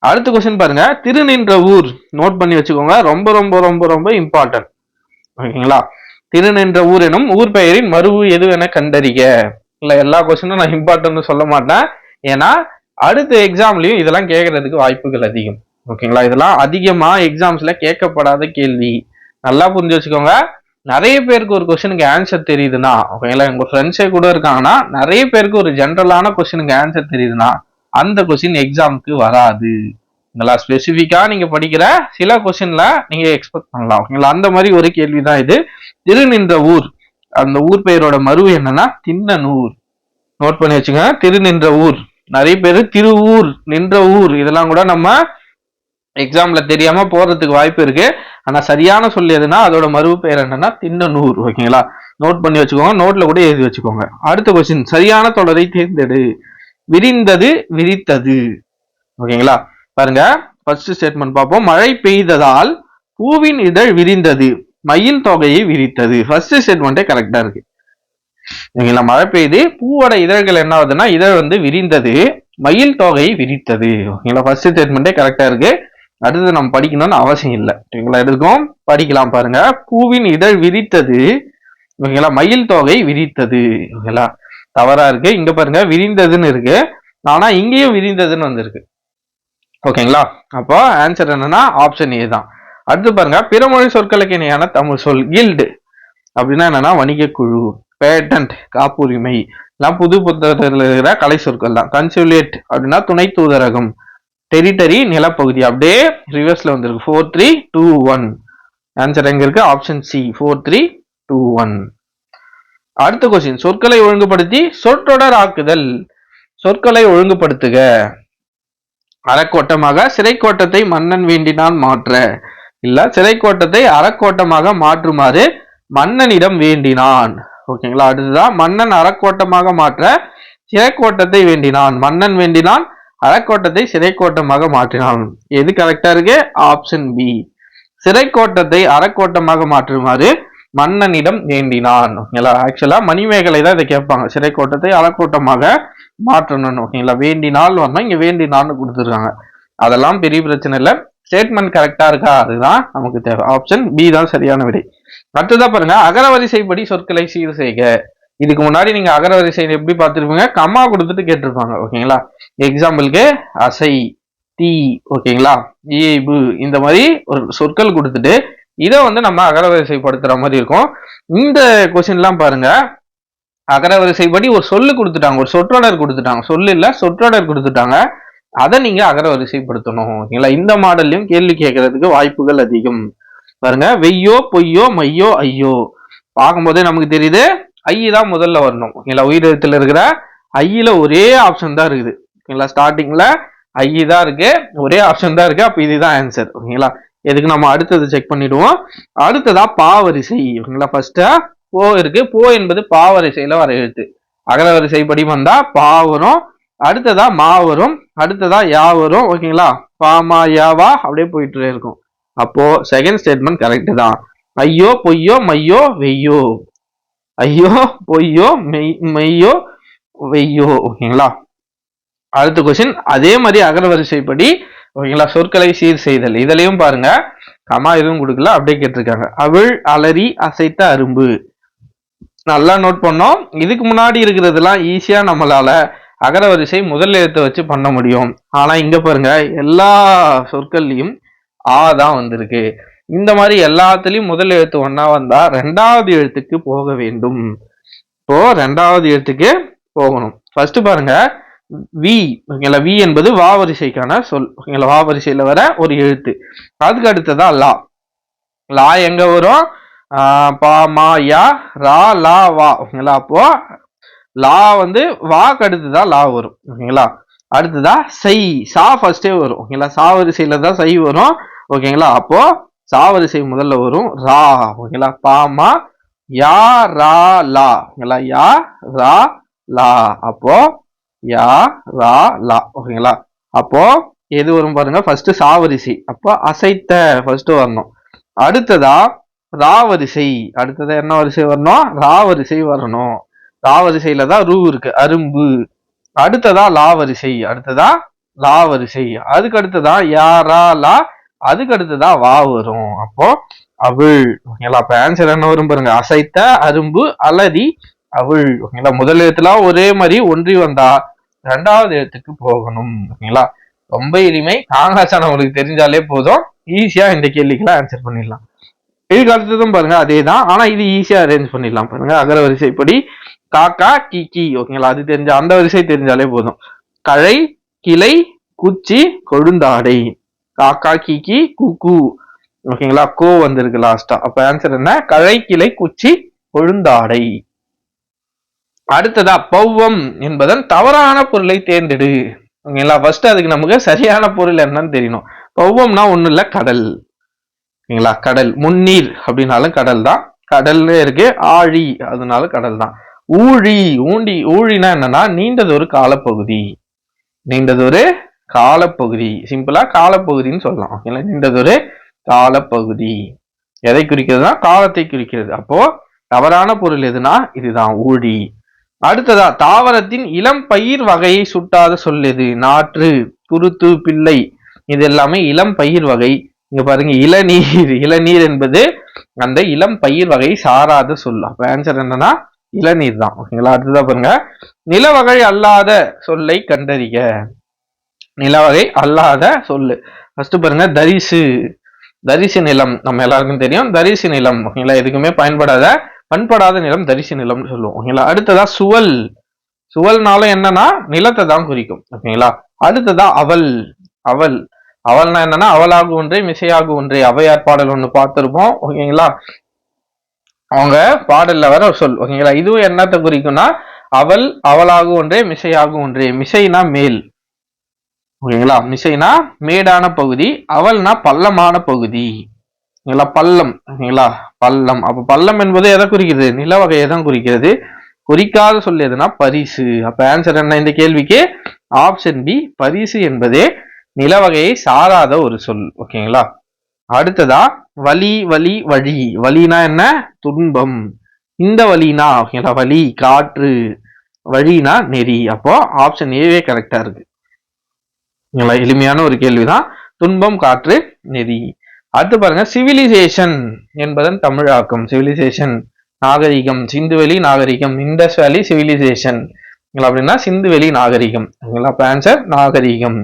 அடுத்த கொஸ்டின் பாருங்க, திருநின்ற ஊர். நோட் பண்ணி வச்சுக்கோங்க, ரொம்ப ரொம்ப ரொம்ப ரொம்ப இம்பார்ட்டன்ட். ஓகேங்களா, திருநின்ற ஊர் எனும் ஊர் பெயரின் மருவு எது என கண்டறிக. இல்ல எல்லா கொஸ்டினும் நான் இம்பார்ட்டன்ட் சொல்ல மாட்டேன், ஏன்னா அடுத்த எக்ஸாம்லயும் இதெல்லாம் கேட்கறதுக்கு வாய்ப்புகள் அதிகம். ஓகேங்களா, இதெல்லாம் அதிகமா எக்ஸாம்ஸ்ல கேட்கப்படாத கேள்வி. நல்லா புரிஞ்சு வச்சுக்கோங்க. நிறைய பேருக்கு ஒரு கொஸ்டினுக்கு ஆன்சர் தெரியுதுன்னா, ஓகேங்களா, உங்க ஃப்ரெண்ட்ஸே கூட இருக்காங்கன்னா நிறைய பேருக்கு ஒரு ஜென்ரலான கொஸ்டினுக்கு ஆன்சர் தெரியுதுன்னா அந்த கொஸ்டின் எக்ஸாமுக்கு வராது. நல்லா ஸ்பெசிபிக்கா நீங்க படிக்கிற சில கொஸ்டின்ல நீங்க எக்ஸ்பெக்ட் பண்ணலாம். ஓகேங்களா, அந்த மாதிரி ஒரு கேள்விதான் இது. திருநின்ற ஊர், அந்த ஊர் பெயரோட மருவு என்னன்னா திண்ணனூர். நோட் பண்ணி வச்சுங்க, திருநின்ற ஊர். நிறைய பேர் திருவூர், நின்ற ஊர் இதெல்லாம் கூட நம்ம எக்ஸாம்ல தெரியாம போறதுக்கு வாய்ப்பு இருக்கு. ஆனா சரியான சொல் எதுனா அதோட மருவு பெயர் என்னன்னா திண்ணனூர். ஓகேங்களா, நோட் பண்ணி வச்சுக்கோங்க, நோட்ல கூட எழுதி வச்சுக்கோங்க. அடுத்த கொஸ்டின், சரியான தொடரை தேர்ந்தெடு. விரிந்தது விரித்தது. ஓகேங்களா, பாருங்க ஃபர்ஸ்ட் ஸ்டேட்மெண்ட் பார்ப்போம். மழை பெய்ததால் பூவின் இதழ் விரிந்தது, மயில் தொகையை விரித்தது. ஃபர்ஸ்ட் ஸ்டேட்மெண்டே கரெக்டா இருக்கு. ஓகேங்களா, மழை பெய்து பூவோட இதழ்கள் என்ன ஆகுதுன்னா இதழ் வந்து விரிந்தது, மயில் தொகையை விரித்தது. ஓகேங்களா, ஃபர்ஸ்ட் ஸ்டேட்மெண்டே கரெக்டா இருக்கு. அடுத்து நம்ம படிக்கணும்னு அவசியம் இல்லை. ஓகேங்களா, எடுக்கும் படிக்கலாம். பாருங்க, பூவின் இதழ் விரித்தது, ஓகேங்களா, மயில் தொகை விரித்தது. ஓகேங்களா, தவறா இருக்கு. இங்க பாருங்க விரிந்ததுன்னு இருக்கு, ஆனா இங்கேயும் விரிந்ததுன்னு வந்திருக்கு. ஓகேங்களா, அப்போ ஆன்சர் என்னன்னா ஆப்ஷன் ஏ தான். அடுத்து பாருங்க, பிறமொழி சொற்களுக்கு இணையான தமிழ் சொல். கில்டு அப்படின்னா என்னன்னா வணிக குழு, பேட்டன்ட் காப்புரிமை, எல்லாம் புது புத்தகத்தில் இருக்கிற கலை சொற்கள் தான். கன்சுலேட் அப்படின்னா துணை தூதரகம், டெரிட்டரி நிலப்பகுதி. அப்படியே ரிவர்ஸ்ல வந்திருக்கு. 4 3 2 1. ஆன்சர் எங்க இருக்கு? Option C 4 3 2 1. அடுத்த கொஸ்டின், சொற்களை ஒழுங்குபடுத்தி சொற்றொடர் ஆக்குதல். சொற்களை ஒழுங்குபடுத்துக. அறக்கோட்டமாக சிறைக்கோட்டத்தை மன்னன் வேண்டினான் மாற்ற. இல்ல, சிறைக்கோட்டத்தை அறக்கோட்டமாக மாற்றுமாறு மன்னனிடம் வேண்டினான். ஓகேங்களா, அடுத்ததான் மன்னன் அறக்கோட்டமாக மாற்ற சிறைக்கோட்டத்தை வேண்டினான். மன்னன் வேண்டினான், அறக்கோட்டத்தை சிறைக்கோட்டமாக மாற்றினான். எது கரெக்டா இருக்கு? Option B. சிறைக்கோட்டத்தை அறக்கோட்டமாக மாற்றுமாறு மன்னனிடம் வேண்டினான். ஓகேங்களா, ஆக்சுவலா மணிமேகலை தான் இதை கேட்பாங்க, சிறைக்கோட்டத்தை அறக்கோட்டமாக மாற்றணும். ஓகேங்களா, வேண்டினால் வரணும், இங்க வேண்டினான்னு கொடுத்துருக்காங்க. அதெல்லாம் பெரிய பிரச்சனை இல்லை. ஸ்டேட்மெண்ட் கரெக்டா இருக்கா அதுதான் நமக்கு தேவை. ஆப்ஷன் பி தான் சரியான விடை. அடுத்ததா பாருங்க, அகரவரிசைப்படி சொற்களை சீர் செய்க. இதுக்கு முன்னாடி நீங்க அகரவரிசை எப்படி பார்த்துருப்பீங்க, கம்மா கொடுத்துட்டு கேட்டிருப்பாங்க. ஓகேங்களா, எக்ஸாம்பிளுக்கு அசை, தீ, ஓகேங்களா, இயைபு, இந்த மாதிரி ஒரு சொற்கள் கொடுத்துட்டு இதை வந்து நம்ம அகரவரிசைப்படுத்துற மாதிரி இருக்கும். இந்த கொஸ்டின்லாம் பாருங்க, அகரவரிசைப்படி ஒரு சொல்லு கொடுத்துட்டாங்க, ஒரு சொற்றொடர் கொடுத்துட்டாங்க, சொல்லு இல்ல சொற்றொடர் கொடுத்துட்டாங்க, அதை நீங்க அகரவரிசைப்படுத்தணும். ஓகேங்களா, இந்த மாடல்லையும் கேள்வி கேட்கறதுக்கு வாய்ப்புகள் அதிகம். பாருங்க, வெய்யோ பொய்யோ மையோ ஐயோ. பார்க்கும்போதே நமக்கு தெரியுது ஐ தான் முதல்ல வரணும். ஓகேங்களா, உயிரெழுத்துல இருக்கிற ஐயில ஒரே ஆப்ஷன் தான் இருக்குது. ஓகேங்களா, ஸ்டார்டிங்ல ஐ தான் இருக்கு, ஒரே ஆப்ஷன் தான் இருக்கு. அப்ப இதுதான் ஆன்சர். ஓகேங்களா, எதுக்கு நம்ம அடுத்தது செக் பண்ணிடுவோம். அடுத்ததா பாவரிசை. ஓகேங்களா, ஃபர்ஸ்ட் போ இருக்கு, போ என்பது பாவரிசையில வர எழுத்து. அகரவரிசைப்படி வந்தா பா வரும், அடுத்ததா மா வரும், அடுத்ததா யா வரும். ஓகேங்களா, பாமா யாவா அப்படியே போயிட்டு இருக்கும். அப்போ செகண்ட் ஸ்டேட்மெண்ட் கரெக்ட் தான். ஐயோ பொய்யோ மையோ வெய்யோ, ஐயோ பொய்யோ மெய்யோ வெய்யோ. ஓகேங்களா, அடுத்த கொஸ்டின் அதே மாதிரி அகரவரிசைப்படி. ஓகேங்களா, சொற்களை சீர் செய்தல். இதுலயும் பாருங்க கமா எதுவும் கொடுக்கல, அப்படியே கேட்டிருக்காங்க. அவள் அலறி அசைத்த அரும்பு. நல்லா நோட் பண்ணோம். இதுக்கு முன்னாடி இருக்கிறதெல்லாம் ஈஸியா நம்மளால அகரவரிசை முதல் எழுத்தை வச்சு பண்ண முடியும். ஆனா இங்க பாருங்க எல்லா சொற்கள்லயும் ஆ தான் வந்திருக்கு. இந்த மாதிரி எல்லாத்துலயும் முதல் எழுத்து ஒன்னா வந்தா ரெண்டாவது எழுத்துக்கு போக வேண்டும். இப்போ ரெண்டாவது எழுத்துக்கு போகணும். ஃபர்ஸ்ட் பாருங்க வி, ஓகேங்களா, வி என்பது வா வரிசைக்கான சொல், ஓகேங்களா, வா வரிசையில வர ஒரு எழுத்து. அதுக்கு அடுத்ததான் லா. லா எங்க வரும்? பா மா யா ரா லா வா, ஓகேங்களா. அப்போ லா வந்து வாக்கு அடுத்துதான் லா வரும், ஓகேங்களா. அடுத்ததா சை, சா ஃபர்ஸ்டே வரும், ஓகேங்களா. சா வரிசையில தான் சை வரும், ஓகேங்களா. அப்போ சா வரிசை முதல்ல வரும் ரா, ஓகேங்களா. பாமா யா ரா லா, ஓகேங்களா. யா ரா லா, அப்போ யா ரா லா, ஓகேங்களா. அப்போ எது வரும் பாருங்க, ஃபர்ஸ்ட் சா வரிசை, அப்போ அசைத்த ஃபர்ஸ்ட் வரணும். அடுத்ததா ரா வரிசை, அடுத்ததா என்ன வரிசை வரணும்? ரா வரிசை வரணும். ரா வரிசையில தான் ரூ இருக்கு, அரும்பு. அடுத்ததா லா வரிசை, அடுத்ததா லா வரிசை, அதுக்கு அடுத்ததா யாரா லா, அதுக்கு அடுத்ததா வா வரும். அப்போ அவள், ஓகேங்களா. அப்ப ஆன்சர் என்ன வரும் பாருங்க, அசைத்த அரும்பு அலரி அவள், ஓகேங்களா. முதல் எழுத்துல ஒரே மாதிரி ஒன்றி வந்தா ரெண்டாவது எழுத்துக்கு போகணும், ஓகேங்களா. ரொம்ப எளிமை. காங்காச்சான உங்களுக்கு தெரிஞ்சாலே போதும், ஈஸியா இந்த கேள்விக்கெல்லாம் ஆன்சர் பண்ணிடலாம். இதுக்கு அடுத்ததும் பாருங்க அதே தான், ஆனா இது ஈஸியா அரேஞ்ச் பண்ணிடலாம் பாருங்க. அகர வரிசைப்படி காக்கா கீக்கி, ஓகேங்களா, அது தெரிஞ்ச அந்த வரிசை தெரிஞ்சாலே போதும். கழை கிளை குச்சி கொழுந்தாடை, காக்கா கீக்கி கூக்கு, ஓகேங்களா. கோ வந்திருக்கு லாஸ்டா. அப்ப ஆன்சர் என்ன? கழை கிளை குச்சி கொழுந்தாடை. அடுத்ததா பௌவம் என்பதன் தவறான பொருளை தேர்ந்தெடு, ஓகேங்களா. ஃபர்ஸ்ட் அதுக்கு நமக்கு சரியான பொருள் என்னன்னு தெரியணும். பௌவம்னா ஒண்ணு இல்ல, கடல், ஓகேங்களா. கடல், முன்னீர் அப்படின்னாலும் கடல் தான், கடல்ல இருக்கு. ஆழி, அதனால கடல் தான். ஊழி, ஊண்டி, ஊழினா என்னன்னா நீண்டதொரு காலப்பகுதி, நீண்டதொரு காலப்பகுதி, சிம்பிளா காலப்பகுதின்னு சொல்லலாம், ஓகேங்களா. நீண்டதொரு காலப்பகுதி எதை குறிக்கிறதுனா காலத்தை குறிக்கிறது. அப்போ தவறான பொருள் எதுனா இதுதான், ஊழி. அடுத்ததா தாவரத்தின் இளம் பயிர் வகையை சுட்டாத சொல் எது? நாற்று, குருத்து, பிள்ளை, இது எல்லாமே இளம் பயிர் வகை. இங்க பாருங்க இளநீர், இளநீர் என்பது அந்த இளம் பயிர் வகை சாராத சொல். அப்ப ஆன்சர் என்னன்னா இளநீர் தான், ஓகேங்களா. அடுத்ததா பாருங்க நிலவகை அல்லாத சொல்லை கண்டறிக. நிலவகை அல்லாத சொல்லு ஃபர்ஸ்ட் பாருங்க தரிசு, தரிசு நிலம் நம்ம எல்லாருக்கும் தெரியும், தரிசு நிலம், ஓகேங்களா. எதுக்குமே பயன்படாத பண்படாத நிலம் தரிசு நிலம்னு சொல்லுவோம், ஓகேங்களா. அடுத்ததா சுவல், சுவல்னாலும் என்னன்னா நிலத்தை தான் குறிக்கும், ஓகேங்களா. அடுத்ததா அவள், அவள், அவள்னா என்னன்னா அவளாக ஒன்றே மிசையாக ஒன்றே, அவையார் பாடல் ஒண்ணு பார்த்திருப்போம், ஓகேங்களா. அவங்க பாடல்ல வர சொல், ஓகேங்களா. இதுவும் என்னத்தை குறிக்கும்னா அவள் அவளாக ஒன்றே மிசையாக ஒன்றே. மிசைனா மேல், ஓகேங்களா. மிசைனா மேடான பகுதி, அவள்னா பள்ளமான பகுதி, ஓகேங்களா. பள்ளம், ஓகேங்களா, பள்ளம். அப்ப பள்ளம் என்பது எதை குறிக்கிறது? நில வகையை தான் குறிக்கிறது. குறிக்காத சொல் எதுனா பரிசு. அப்ப ஆன்சர் என்ன இந்த கேள்விக்கு? ஆப்ஷன் பி, பரிசு என்பதே நில வகையை சாராத ஒரு சொல், ஓகேங்களா. அடுத்ததா வலி, வலி, வழி, வலினா என்ன? துன்பம். இந்த வலினா, ஓகேங்களா, வலி காற்று, வழினா நெறி. அப்போ ஆப்ஷன் ஏவே கரெக்டா இருக்கு, ஓகேங்களா. எளிமையான ஒரு கேள்விதான், துன்பம் காற்று நெறி. அடுத்து பாருங்க சிவிலைசேஷன் என்பதன் தமிழாக்கம். சிவிலைசேஷன் நாகரிகம், சிந்துவெளி நாகரிகம், இண்டஸ் வேலி சிவிலைசேஷன், அப்படின்னா சிந்துவெளி நாகரிகம், ஓகேங்களா. அப்ப ஆன்சர் நாகரிகம்.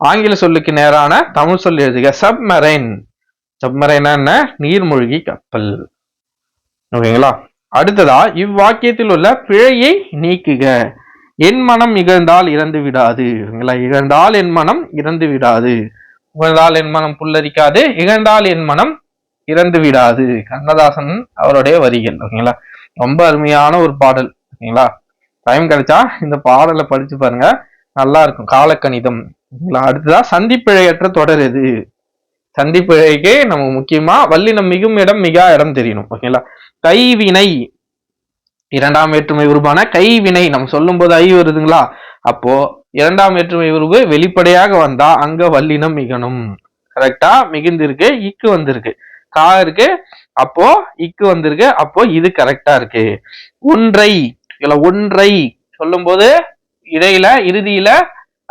ஆங்கில சொல்லுக்கு நேரான தமிழ் சொல் எழுதுக. சப்மரைன், சப்மரைனா என்ன? நீர்மூழ்கி கப்பல், ஓகேங்களா. அடுத்ததா இவ்வாக்கியத்தில் உள்ள பிழையை நீக்குக. என் மனம் இகழ்ந்தால் இறந்து விடாது, ஓகேங்களா. இகழ்ந்தால் என் மனம் இறந்து விடாது, இகழ்ந்தால் என் மனம் புல்லரிக்காது, இகழ்ந்தால் என் மனம் இறந்து விடாது, கண்ணதாசன் அவருடைய வரிகள், ஓகேங்களா. ரொம்ப அருமையான ஒரு பாடல், ஓகேங்களா. டைம் கிடைச்சா இந்த பாடலை படிச்சு பாருங்க, நல்லா இருக்கும். காலக்கணிதம், ஓகேங்களா. அடுத்ததா சந்திப்பிழையற்ற தொடர் எது? சந்திப்பிழைக்கு நம்ம முக்கியமா வல்லினம் மிகும் இடம் மிகா இடம் தெரியணும், ஓகேங்களா. கைவினை, இரண்டாம் வேற்றுமை உருவான கைவினை நம்ம சொல்லும் போது ஐ வருதுங்களா, அப்போ இரண்டாம் வேற்றுமை உருவு வெளிப்படையாக வந்தா அங்க வல்லினம் மிகணும், கரெக்டா. மிகுந்திருக்கு, இக்கு வந்திருக்கு, கா இருக்கு, அப்போ இக்கு வந்திருக்கு, அப்போ இது கரெக்டா இருக்கு. ஒன்றை, ஒன்றை சொல்லும் போது இடையில இறுதியில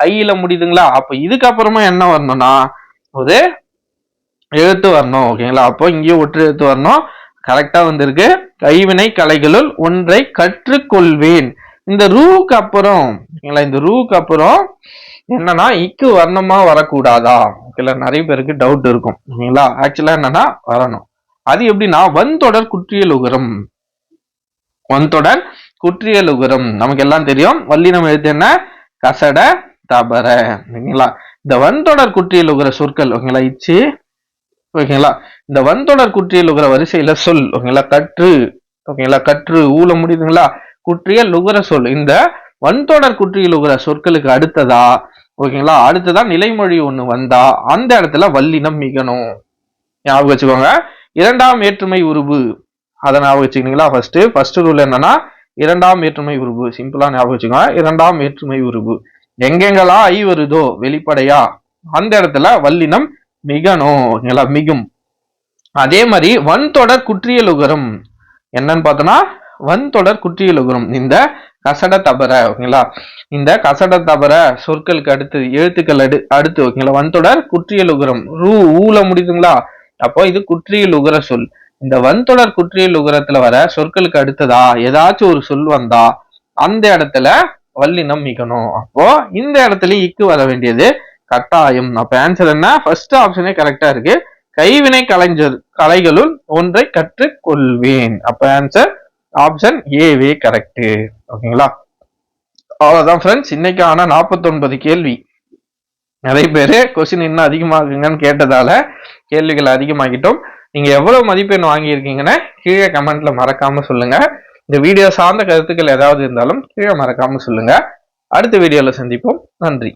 ஐயில முடியுதுங்களா, அப்ப இதுக்கப்புறமா என்ன வரணும்னா ஒரு எழுத்து வரணும், ஓகேங்களா. அப்போ இங்கேயும் ஒற்று எழுத்து வரணும், கரெக்டா வந்திருக்கு. கைவினை கலைகளுள் ஒன்றை கற்றுக்கொள்வேன். இந்த ரூக்கு அப்புறம் இந்த ரூக்கு அப்புறம் என்னன்னா இக்கு வரணுமா வரக்கூடாதா? நிறைய பேருக்கு டவுட் இருக்கும். ஓகேங்களா? ஆக்சுவலா என்னன்னா வரணும். அது எப்படின்னா வன்தொடர் குற்றியலுகரம். வன்தொடர் குற்றியலுகரம் நமக்கு எல்லாம் தெரியும். வல்லினம் எழுத்து என்ன? கசட தபர. ஓகேங்களா? இந்த வன்தொடர் குற்றியலுகர சொற்கள் ஓகேங்களா இச்சு ஓகேங்களா இந்த வன்தொடர் குற்றியலுகர வரிசையில சொல் ஓகேங்களா கற்று ஓகேங்களா கற்று ஊல முடியுதுங்களா குற்றியலுகர சொல். இந்த வன்தொடர் குற்றியலுகர சொற்களுக்கு அடுத்ததா ஓகேங்களா அடுத்ததா நிலைமொழி ஒண்ணு வந்தா அந்த இடத்துல வல்லினம் மிகணும். ஞாபகம் வச்சுக்கோங்க. இரண்டாம் வேற்றுமை உருபு அதை ஞாபகம் வச்சுக்கிட்டீங்களா? ஃபர்ஸ்ட் ரூல் என்னன்னா இரண்டாம் வேற்றுமை உருபு. சிம்பிளா ஞாபகம் வச்சுக்கோங்க. இரண்டாம் வேற்றுமை உருபு எங்கெங்கெல்லாம் ஐ வருதோ வெளிப்படையா அந்த இடத்துல வல்லினம் மிகணும் ஓகேங்களா மிகும். அதே மாதிரி வன்தொடர் குற்றியலுகரம் என்னன்னு பார்த்தோம்னா வன்தொடர் குற்றியலுகரம் இந்த கசட தபர ஓகேங்களா இந்த கசட தபர சொற்களுக்கு அடுத்து எழுத்துக்கள் அடுத்து ஓகேங்களா வன்தொடர் குற்றியலுகரம் ஊல முடியுதுங்களா? அப்போ இது குற்றியலுகர சொல். இந்த வன்தொடர் குற்றியலுகரத்துல வர சொற்களுக்கு அடுத்ததா ஏதாச்சும் ஒரு சொல் வந்தா அந்த இடத்துல வல்லினம் மிகணும். அப்போ இந்த இடத்துல இக்கு வர வேண்டியது கட்டாயம். அப்ப ஆன்சர் என்ன? ஃபர்ஸ்ட் ஆப்ஷனே கரெக்டா இருக்கு. கைவினை கலைகளுள் ஒன்றை கற்றுக்கொள்வேன். அப்ப ஆன்சர் ஆப்ஷன் ஏவே கரெக்ட். ஓகேங்களா? அவ்வளவுதான் ஃப்ரெண்ட்ஸ். இன்னைக்கான 49 கேள்வி. நிறைய பேரு கொஸ்டின் இன்னும் அதிகமாகுங்கன்னு கேட்டதால கேள்விகள் அதிகமாகிட்டோம். நீங்க எவ்வளவு மதிப்பெண் வாங்கியிருக்கீங்கன்னு கீழே கமெண்ட்ல மறக்காம சொல்லுங்க. இந்த வீடியோ சார்ந்த கருத்துக்கள் ஏதாவது இருந்தாலும் கீழே மறக்காம சொல்லுங்க. அடுத்த வீடியோல சந்திப்போம். நன்றி.